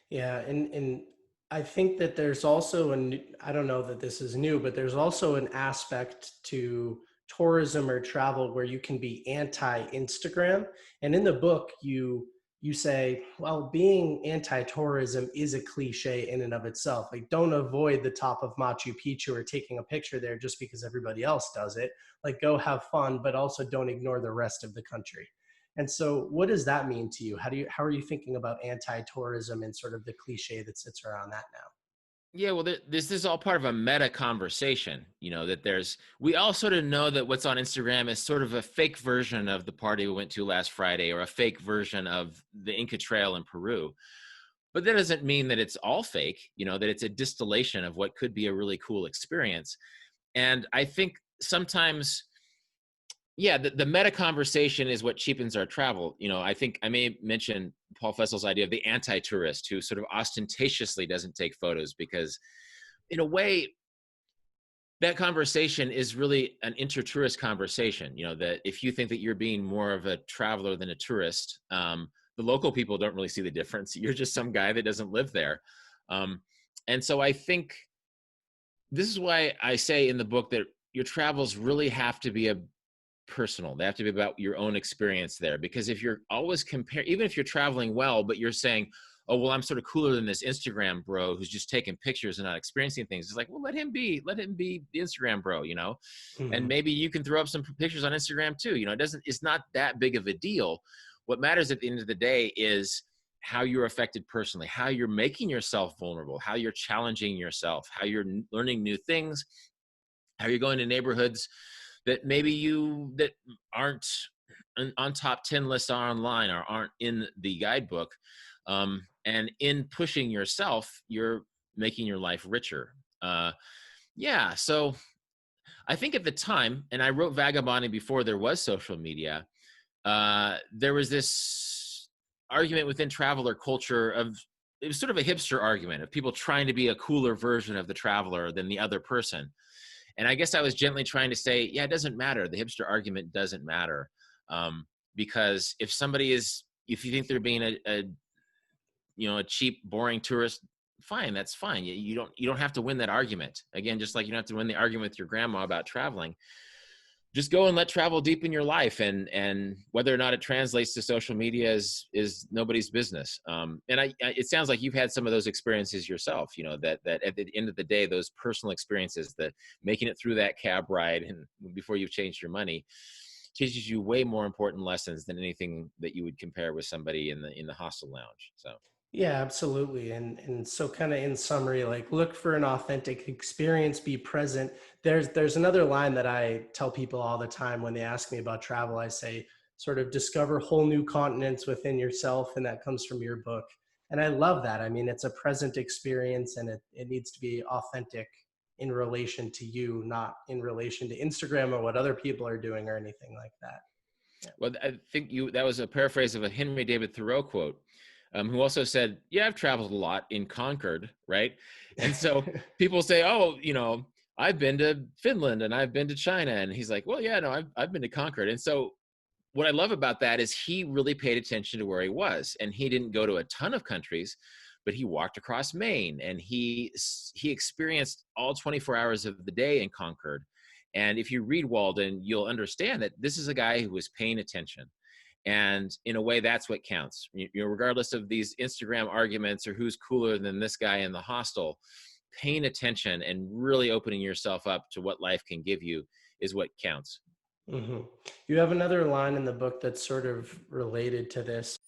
Yeah, and I think that there's also I don't know that this is new, but there's also an aspect to tourism or travel where you can be anti-Instagram. And in the book, you say, well, being anti-tourism is a cliche in and of itself. Like, don't avoid the top of Machu Picchu or taking a picture there just because everybody else does it. Like, go have fun, but also don't ignore the rest of the country. And so what does that mean to you? How are you thinking about anti-tourism and sort of the cliche that sits around that now? Yeah, well, this is all part of a meta conversation, that we all sort of know that what's on Instagram is sort of a fake version of the party we went to last Friday, or a fake version of the Inca Trail in Peru. But that doesn't mean that it's all fake, that it's a distillation of what could be a really cool experience. And I think sometimes, yeah, the meta conversation is what cheapens our travel. I think I may mention Paul Fessel's idea of the anti-tourist who sort of ostentatiously doesn't take photos, because in a way, that conversation is really an inter-tourist conversation. That if you think that you're being more of a traveler than a tourist, the local people don't really see the difference. You're just some guy that doesn't live there. And so I think this is why I say in the book that your travels really have to be personal. They have to be about your own experience there. Because if you're always even if you're traveling well, but you're saying, oh, well, I'm sort of cooler than this Instagram bro who's just taking pictures and not experiencing things. It's like, well, let him be the Instagram bro, and Mm-hmm. maybe you can throw up some pictures on Instagram too. It's not that big of a deal. What matters at the end of the day is how you're affected personally, how you're making yourself vulnerable, how you're challenging yourself, how you're learning new things, how you're going to neighborhoods that that aren't on top 10 lists online or aren't in the guidebook. And in pushing yourself, you're making your life richer. Yeah. So I think at the time, and I wrote Vagabonding before there was social media, there was this argument within traveler culture it was sort of a hipster argument of people trying to be a cooler version of the traveler than the other person. And I guess I was gently trying to say, yeah, it doesn't matter. The hipster argument doesn't matter. Because if you think they're being a cheap, boring tourist, fine, that's fine. You don't have to win that argument. Again, just like you don't have to win the argument with your grandma about traveling. Just go and let travel deepen your life, and whether or not it translates to social media is nobody's business. And it sounds like you've had some of those experiences yourself, that at the end of the day, those personal experiences, that making it through that cab ride and before you've changed your money, teaches you way more important lessons than anything that you would compare with somebody in the hostel lounge. So Yeah, absolutely. And so kind of in summary, like, look for an authentic experience, be present. There's another line that I tell people all the time when they ask me about travel. I say, sort of discover whole new continents within yourself, and that comes from your book. And I love that. I mean, it's a present experience, and it needs to be authentic in relation to you, not in relation to Instagram or what other people are doing or anything like that. Yeah. well, I think that was a paraphrase of a Henry David Thoreau quote, who also said, yeah, I've traveled a lot in Concord, right? And so people say, oh, I've been to Finland and I've been to China. And he's like, well, yeah, no, I've been to Concord. And so what I love about that is he really paid attention to where he was, and he didn't go to a ton of countries, but he walked across Maine, and he experienced all 24 hours of the day in Concord. And if you read Walden, you'll understand that this is a guy who was paying attention. And in a way, that's what counts. Regardless of these Instagram arguments or who's cooler than this guy in the hostel, paying attention and really opening yourself up to what life can give you is what counts. Mm-hmm. You have another line in the book that's sort of related to this.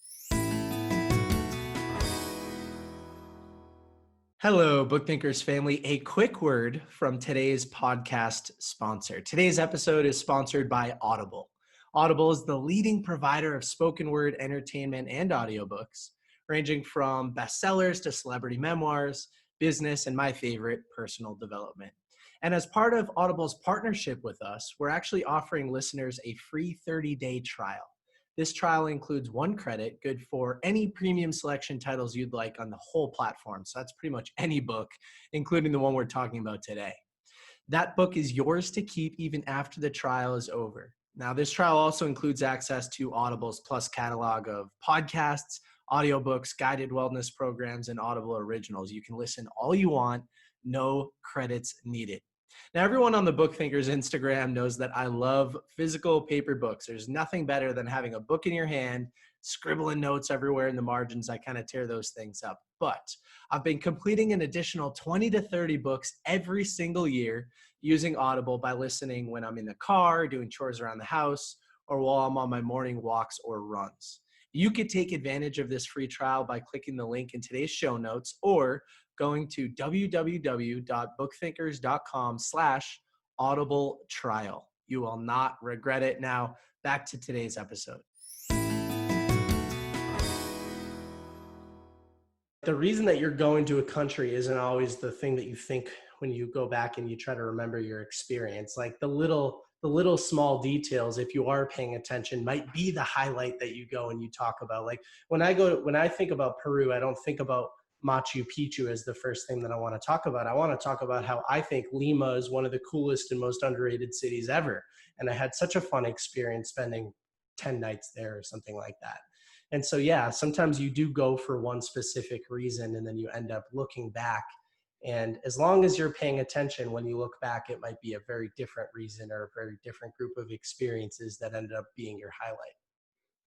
Hello, BookThinkers family. A quick word from today's podcast sponsor. Today's episode is sponsored by Audible. Audible is the leading provider of spoken word entertainment and audiobooks, ranging from bestsellers to celebrity memoirs, business, and my favorite, personal development. And as part of Audible's partnership with us, we're actually offering listeners a free 30-day trial. This trial includes 1 credit, good for any premium selection titles you'd like on the whole platform. So that's pretty much any book, including the one we're talking about today. That book is yours to keep even after the trial is over. Now, this trial also includes access to Audible's Plus catalog of podcasts, audiobooks, guided wellness programs, and Audible originals. You can listen all you want, no credits needed. Now, everyone on the BookThinkers Instagram knows that I love physical paper books. There's nothing better than having a book in your hand, scribbling notes everywhere in the margins. I kind of tear those things up. But I've been completing an additional 20 to 30 books every single year using Audible by listening when I'm in the car, doing chores around the house, or while I'm on my morning walks or runs. You could take advantage of this free trial by clicking the link in today's show notes or going to www.bookthinkers.com/audible trial. You will not regret it. Now, back to today's episode. The reason that you're going to a country isn't always the thing that you think when you go back and you try to remember your experience. Like the little small details, if you are paying attention, might be the highlight that you go and you talk about. Like when I think about Peru, I don't think about Machu Picchu as the first thing that I want to talk about. I want to talk about how I think Lima is one of the coolest and most underrated cities ever. And I had such a fun experience spending 10 nights there or something like that. And so, yeah, sometimes you do go for one specific reason and then you end up looking back. And as long as you're paying attention, when you look back, it might be a very different reason or a very different group of experiences that ended up being your highlight.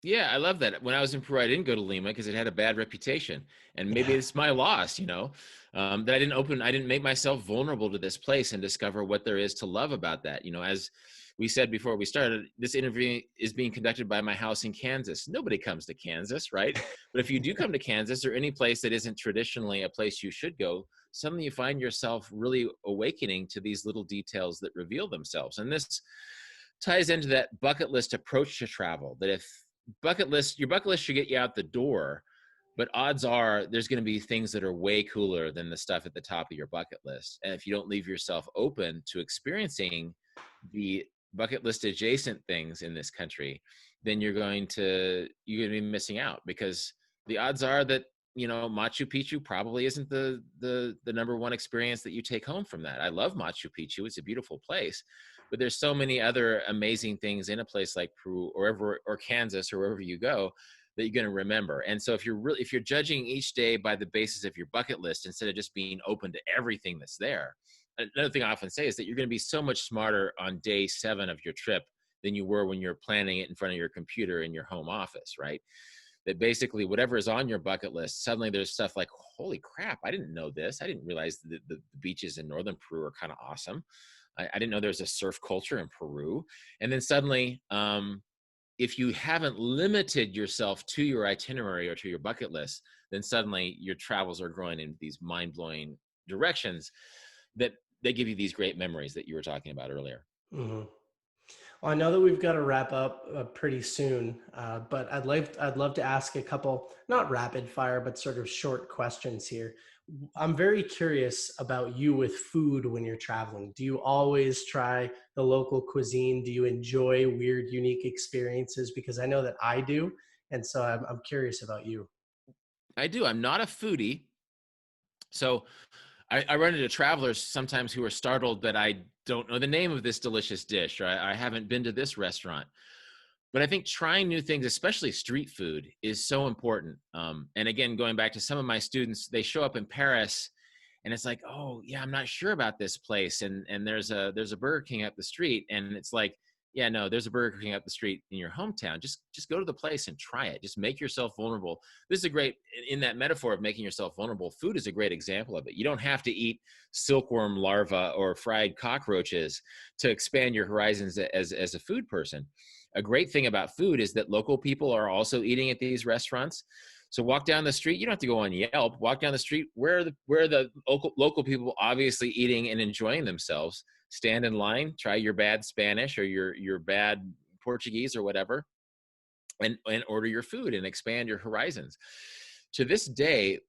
Yeah, I love that. When I was in Peru, I didn't go to Lima because it had a bad reputation, and maybe Yeah. it's my loss, that I didn't make myself vulnerable to this place and discover what there is to love about that. As we said before we started, this interview is being conducted by my house in Kansas. Nobody comes to Kansas, right? But if you do come to Kansas or any place that isn't traditionally a place you should go, suddenly you find yourself really awakening to these little details that reveal themselves. And this ties into that bucket list approach to travel, that if your bucket list should get you out the door, but odds are there's going to be things that are way cooler than the stuff at the top of your bucket list. And if you don't leave yourself open to experiencing the bucket list adjacent things in this country, then you're going to be missing out, because the odds are that Machu Picchu probably isn't the number one experience that you take home from that. I love Machu Picchu. It's a beautiful place, but there's so many other amazing things in a place like Peru or Kansas or wherever you go that you're going to remember. And so if you're judging each day by the basis of your bucket list instead of just being open to everything that's there, another thing I often say is that you're going to be so much smarter on day 7 of your trip than you were when you're planning it in front of your computer in your home office, right? That basically whatever is on your bucket list, suddenly there's stuff like, holy crap, I didn't know this. I didn't realize the beaches in northern Peru are kind of awesome. I didn't know there's a surf culture in Peru. And then suddenly, if you haven't limited yourself to your itinerary or to your bucket list, then suddenly your travels are growing in these mind-blowing directions that they give you these great memories that you were talking about earlier. Mm-hmm. Well, I know that we've got to wrap up pretty soon, but I'd love to ask a couple, not rapid fire, but sort of short questions here. I'm very curious about you with food when you're traveling. Do you always try the local cuisine? Do you enjoy weird, unique experiences? Because I know that I do, and so I'm curious about you. I do. I'm not a foodie. So I run into travelers sometimes who are startled that I don't know the name of this delicious dish, or I haven't been to this restaurant. But I think trying new things, especially street food, is so important. And again, going back to some of my students, they show up in Paris and it's like, oh yeah, I'm not sure about this place. And there's a Burger King up the street. And it's like, yeah, no, there's a Burger King up the street in your hometown. Just go to the place and try it. Just make yourself vulnerable. This is a great, in that metaphor of making yourself vulnerable, food is a great example of it. You don't have to eat silkworm larvae or fried cockroaches to expand your horizons as a food person. A great thing about food is that local people are also eating at these restaurants. So walk down the street. You don't have to go on Yelp. Walk down the street where the local people obviously eating and enjoying themselves. Stand in line. Try your bad Spanish or your bad Portuguese or whatever, and order your food and expand your horizons. To this day,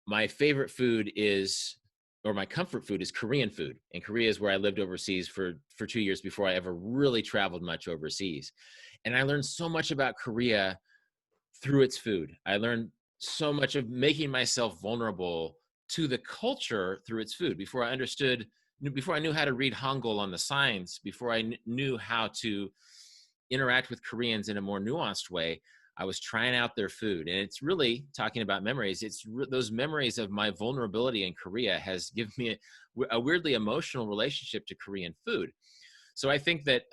my favorite food is, or my comfort food is Korean food. And Korea is where I lived overseas for 2 years before I ever really traveled much overseas. And I learned so much about Korea through its food. I learned so much of making myself vulnerable to the culture through its food. Before I knew how to read Hangul on the signs, before I knew how to interact with Koreans in a more nuanced way, I was trying out their food. And it's really, talking about memories, it's those memories of my vulnerability in Korea has given me a weirdly emotional relationship to Korean food. So I think that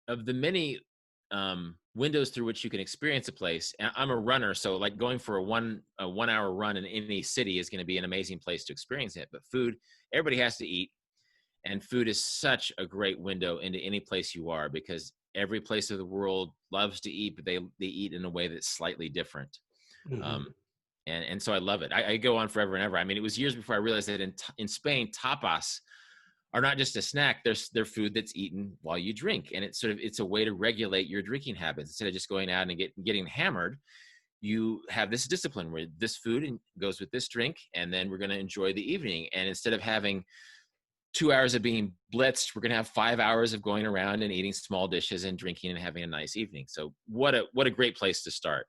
of the many windows through which you can experience a place, and I'm a runner, so like going for a 1 hour run in any city is going to be an amazing place to experience it. But food, everybody has to eat. And food is such a great window into any place you are, because every place of the world loves to eat, but they eat in a way that's slightly different. Mm-hmm. And so I love it. I go on forever and ever. I mean, it was years before I realized that in Spain, tapas are not just a snack. They're food that's eaten while you drink. And it's a way to regulate your drinking habits. Instead of just going out and getting hammered, you have this discipline where this food goes with this drink, and then we're going to enjoy the evening. And instead of having 2 hours of being blitzed, we're going to have 5 hours of going around and eating small dishes and drinking and having a nice evening. So what a great place to start,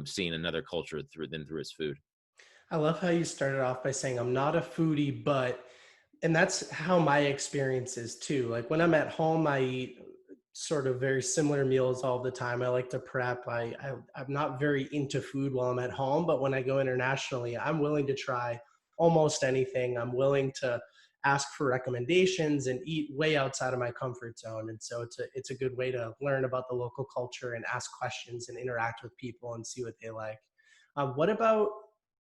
seeing another culture through its food. I love how you started off by saying, I'm not a foodie, but, and that's how my experience is too. Like when I'm at home, I eat sort of very similar meals all the time. I like to prep. I'm not very into food while I'm at home, but when I go internationally, I'm willing to try almost anything. I'm willing to ask for recommendations and eat way outside of my comfort zone. And so it's a good way to learn about the local culture and ask questions and interact with people and see what they like. What about,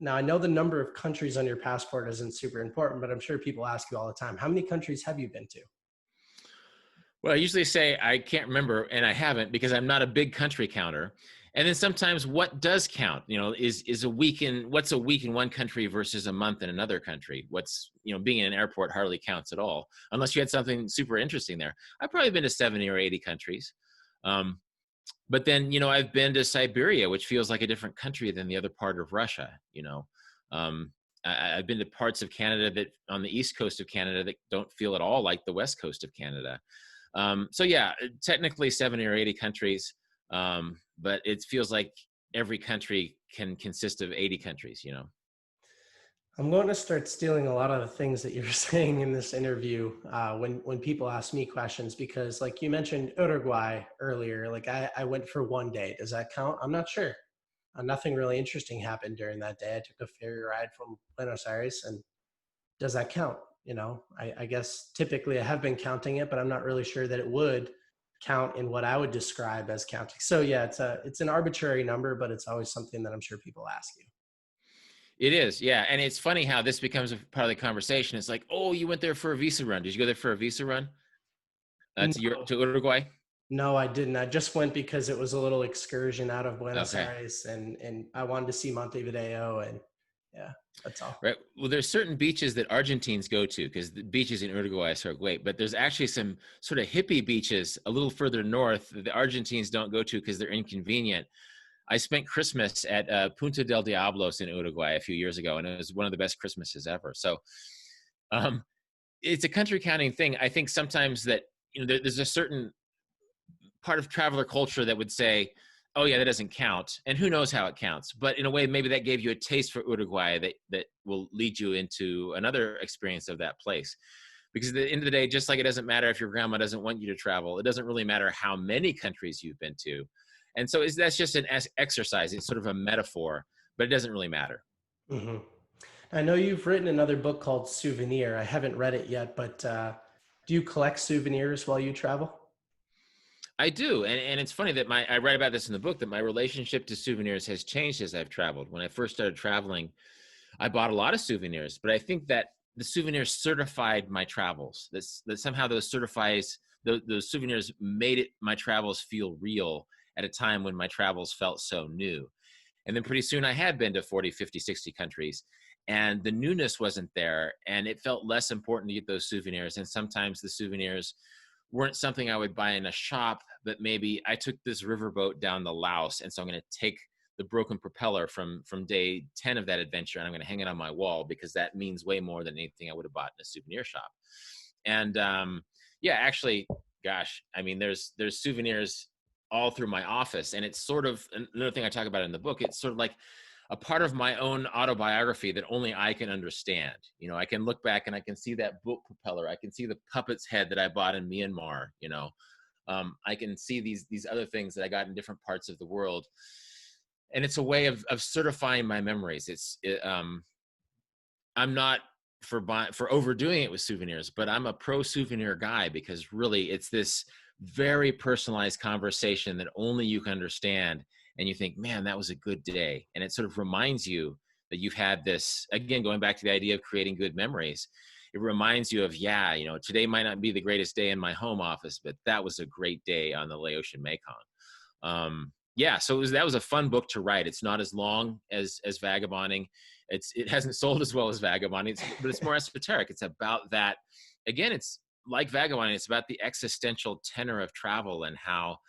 now I know the number of countries on your passport isn't super important, but I'm sure people ask you all the time, how many countries have you been to? Well, I usually say I can't remember, and I haven't, because I'm not a big country counter. And then sometimes what does count, is what's a week in one country versus a month in another country? Being in an airport hardly counts at all, unless you had something super interesting there. I've probably been to 70 or 80 countries. But then, I've been to Siberia, which feels like a different country than the other part of Russia. I've been to parts of Canada that on the east coast of Canada that don't feel at all like the west coast of Canada. So yeah, technically 70 or 80 countries, but it feels like every country can consist of 80 countries. I'm going to start stealing a lot of the things that you're saying in this interview when people ask me questions, because like you mentioned Uruguay earlier, like I went for 1 day. Does that count? I'm not sure. Nothing really interesting happened during that day. I took a ferry ride from Buenos Aires, and does that count? I guess typically I have been counting it, but I'm not really sure that it would count in what I would describe as counting. So yeah, it's an arbitrary number, but it's always something that I'm sure people ask you. It is, yeah. And it's funny how this becomes a part of the conversation. It's like, oh, you went there for a visa run. Did you go there for a visa run No, to Uruguay? no, I didn't. I just went because it was a little excursion out of Buenos Okay. Aires, and I wanted to see Montevideo, and yeah, that's all. Right. Well, there's certain beaches that Argentines go to because the beaches in Uruguay are so great, but there's actually some sort of hippie beaches a little further north that the Argentines don't go to because they're inconvenient. I spent Christmas at Punta del Diablos in Uruguay a few years ago, and it was one of the best Christmases ever. So um, it's a country counting thing. I think sometimes that there's a certain part of traveler culture that would say, oh yeah, that doesn't count. And who knows how it counts. But in a way, maybe that gave you a taste for Uruguay that will lead you into another experience of that place. Because at the end of the day, just like it doesn't matter if your grandma doesn't want you to travel, it doesn't really matter how many countries you've been to. And so that's just an exercise. It's sort of a metaphor, but it doesn't really matter. Hmm. I know you've written another book called Souvenir. I haven't read it yet, but do you collect souvenirs while you travel? I do. And it's funny that I write about this in the book, that my relationship to souvenirs has changed as I've traveled. When I first started traveling, I bought a lot of souvenirs, but I think that the souvenirs certified my travels. That somehow those souvenirs made my travels feel real at a time when my travels felt so new. And then pretty soon I had been to 40, 50, 60 countries, and the newness wasn't there. And it felt less important to get those souvenirs. And sometimes the souvenirs weren't something I would buy in a shop, but maybe I took this riverboat down the Laos. And so I'm going to take the broken propeller from day 10 of that adventure, and I'm going to hang it on my wall because that means way more than anything I would have bought in a souvenir shop. And yeah, actually, gosh, I mean, there's souvenirs all through my office. And it's sort of another thing I talk about in the book. It's sort of like a part of my own autobiography that only I can understand. You know, I can look back and I can see that boat propeller. I can see the puppet's head that I bought in Myanmar. You know, I can see these other things that I got in different parts of the world. And it's a way of certifying my memories. I'm not for overdoing it with souvenirs, but I'm a pro souvenir guy, because really it's this very personalized conversation that only you can understand. And you think, man, that was a good day. And it sort of reminds you that you've had this, again, going back to the idea of creating good memories. It reminds you of, yeah, you know, today might not be the greatest day in my home office, but that was a great day on the Laotian Mekong. Yeah, so that was a fun book to write. It's not as long as Vagabonding. It hasn't sold as well as Vagabonding, but it's more esoteric. It's about that. Again, it's like Vagabonding. It's about the existential tenor of travel and how,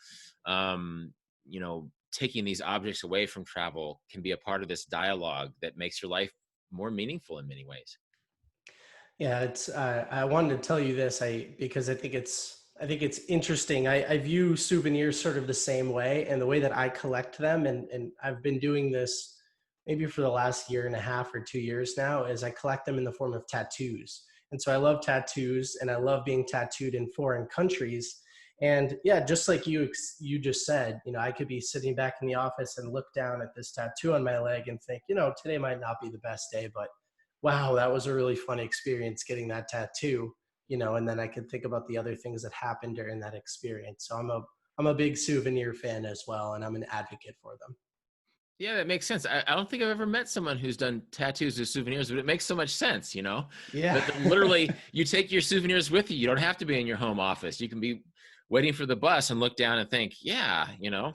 you know, taking these objects away from travel can be a part of this dialogue that makes your life more meaningful in many ways. Yeah, it's. I wanted to tell you this, because I think it's interesting. I view souvenirs sort of the same way, and the way that I collect them, and I've been doing this maybe for the last year and a half or 2 years now, is I collect them in the form of tattoos. And so I love tattoos, and I love being tattooed in foreign countries. And yeah, just like you just said, you know, I could be sitting back in the office and look down at this tattoo on my leg and think, you know, today might not be the best day, but wow, that was a really fun experience getting that tattoo, you know, and then I could think about the other things that happened during that experience. So I'm a big souvenir fan as well, and I'm an advocate for them. Yeah, that makes sense. I don't think I've ever met someone who's done tattoos or souvenirs, but it makes so much sense, you know, Yeah. that literally you take your souvenirs with you. You don't have to be in your home office. You can be waiting for the bus and look down and think, yeah, you know,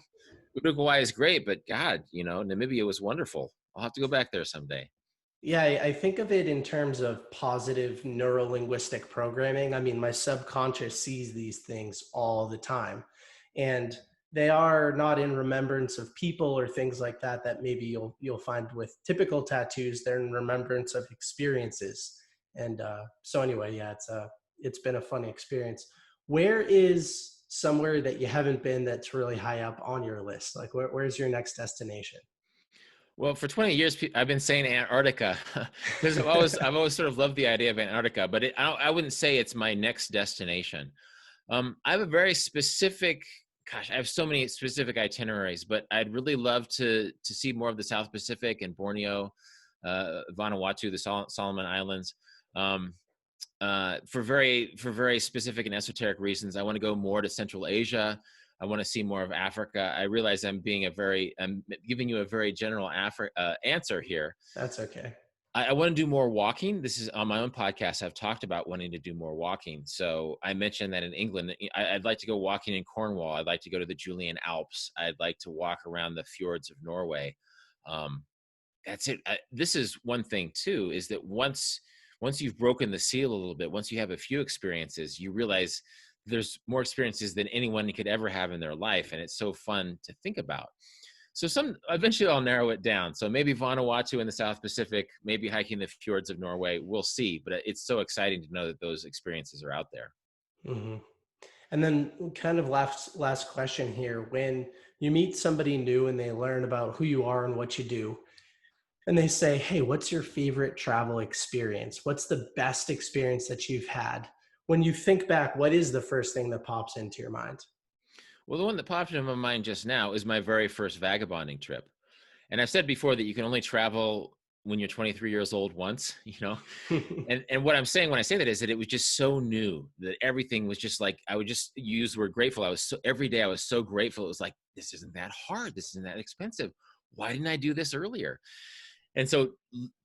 Uruguay is great, but God, you know, Namibia was wonderful. I'll have to go back there someday. Yeah, I think of it in terms of positive neurolinguistic programming. I mean, my subconscious sees these things all the time, and they are not in remembrance of people or things like that that maybe you'll find with typical tattoos. They're in remembrance of experiences. And so anyway, yeah, it's been a fun experience. Where is somewhere that you haven't been that's really high up on your list? Like, where's your next destination? Well, for 20 years, I've been saying Antarctica because I've always sort of loved the idea of Antarctica, but I wouldn't say it's my next destination. I have a very specific, gosh, I have so many specific itineraries, but I'd really love to see more of the South Pacific and Borneo, Vanuatu, the Solomon Islands. For very specific and esoteric reasons. I want to go more to Central Asia. I want to see more of Africa. I realize I'm giving you a very general answer here. That's okay. I want to do more walking. This is on my own podcast. I've talked about wanting to do more walking. So I mentioned that in England, I'd like to go walking in Cornwall. I'd like to go to the Julian Alps. I'd like to walk around the fjords of Norway. That's it. This is one thing too, is that once you've broken the seal a little bit, once you have a few experiences, you realize there's more experiences than anyone could ever have in their life. And it's so fun to think about. So eventually I'll narrow it down. So maybe Vanuatu in the South Pacific, maybe hiking the fjords of Norway. We'll see. But it's so exciting to know that those experiences are out there. Mm-hmm. And then kind of last question here. When you meet somebody new and they learn about who you are and what you do, and they say, hey, what's your favorite travel experience? What's the best experience that you've had? When you think back, what is the first thing that pops into your mind? Well, the one that popped into my mind just now is my very first vagabonding trip. And I've said before that you can only travel when you're 23 years old once, you know? And what I'm saying when I say that is that it was just so new that everything was just like, I would just use the word grateful. Every day I was so grateful. It was like, this isn't that hard. This isn't that expensive. Why didn't I do this earlier? And so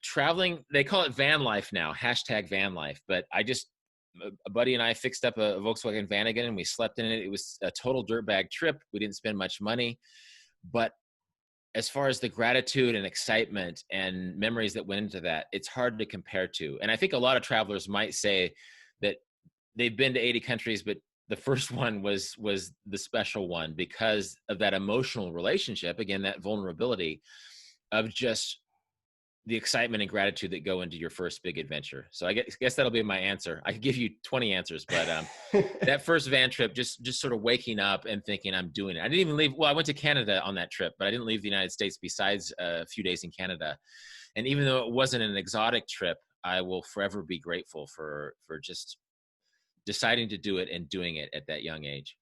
traveling, they call it van life now, #van life. But a buddy and I fixed up a Volkswagen van again, and we slept in it. It was a total dirtbag trip. We didn't spend much money, but as far as the gratitude and excitement and memories that went into that, it's hard to compare to. And I think a lot of travelers might say that they've been to 80 countries, but the first one was the special one because of that emotional relationship. Again, that vulnerability of just the excitement and gratitude that go into your first big adventure. So I guess that'll be my answer. I could give you 20 answers, but that first van trip, just sort of waking up and thinking I'm doing it. I didn't even leave. Well, I went to Canada on that trip, but I didn't leave the United States besides a few days in Canada. And even though it wasn't an exotic trip, I will forever be grateful for just deciding to do it and doing it at that young age.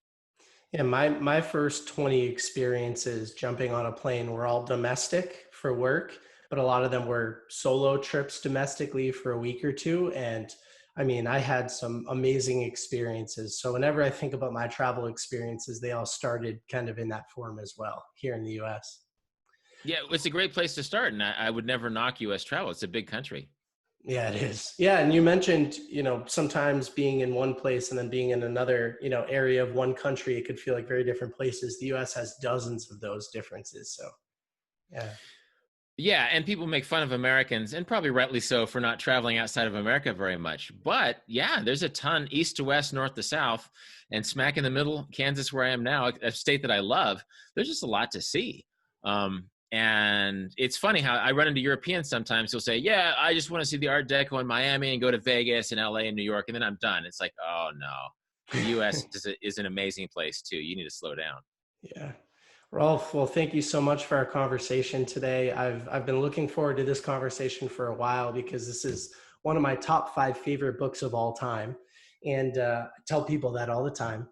Yeah, my first 20 experiences jumping on a plane were all domestic for work, but a lot of them were solo trips domestically for a week or two. And I mean, I had some amazing experiences. So whenever I think about my travel experiences, they all started kind of in that form as well here in the US. Yeah, it's a great place to start. And I would never knock US travel. It's a big country. Yeah, it is. Yeah, and you mentioned, sometimes being in one place and then being in another, area of one country, it could feel like very different places. The US has dozens of those differences. So, yeah. Yeah, and people make fun of Americans, and probably rightly so, for not traveling outside of America very much. But yeah, there's a ton, east to west, north to south, and smack in the middle, Kansas, where I am now, a state that I love. There's just a lot to see. And it's funny how I run into Europeans sometimes who'll say, yeah, I just want to see the Art Deco in Miami and go to Vegas and LA and New York, and then I'm done. It's like, oh no, the US is an amazing place too. You need to slow down. Yeah. Rolf, well, thank you so much for our conversation today. I've been looking forward to this conversation for a while because this is one of my top 5 favorite books of all time. And I tell people that all the time.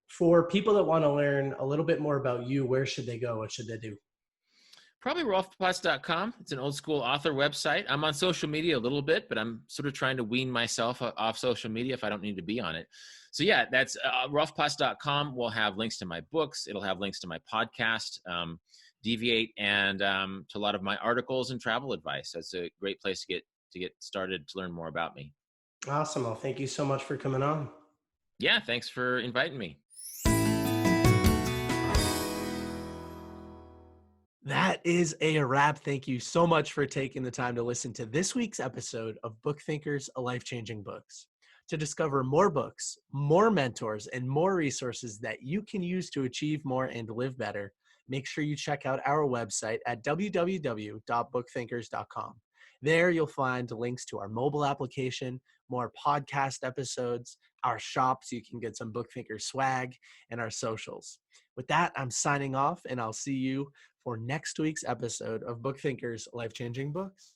For people that want to learn a little bit more about you, where should they go? What should they do? Probably rolfpotts.com. It's an old school author website. I'm on social media a little bit, but I'm sort of trying to wean myself off social media if I don't need to be on it. So yeah, that's rolfpotts.com. Will have links to my books. It'll have links to my podcast, Deviate, and to a lot of my articles and travel advice. That's a great place to get started to learn more about me. Awesome. Well, thank you so much for coming on. Yeah, thanks for inviting me. That is a wrap. Thank you so much for taking the time to listen to this week's episode of Book Thinkers, A Life-Changing Books. To discover more books, more mentors, and more resources that you can use to achieve more and live better, make sure you check out our website at www.bookthinkers.com. There you'll find links to our mobile application, more podcast episodes, our shop so you can get some Book Thinkers swag, and our socials. With that, I'm signing off, and I'll see you for next week's episode of Book Thinkers, Life-Changing Books.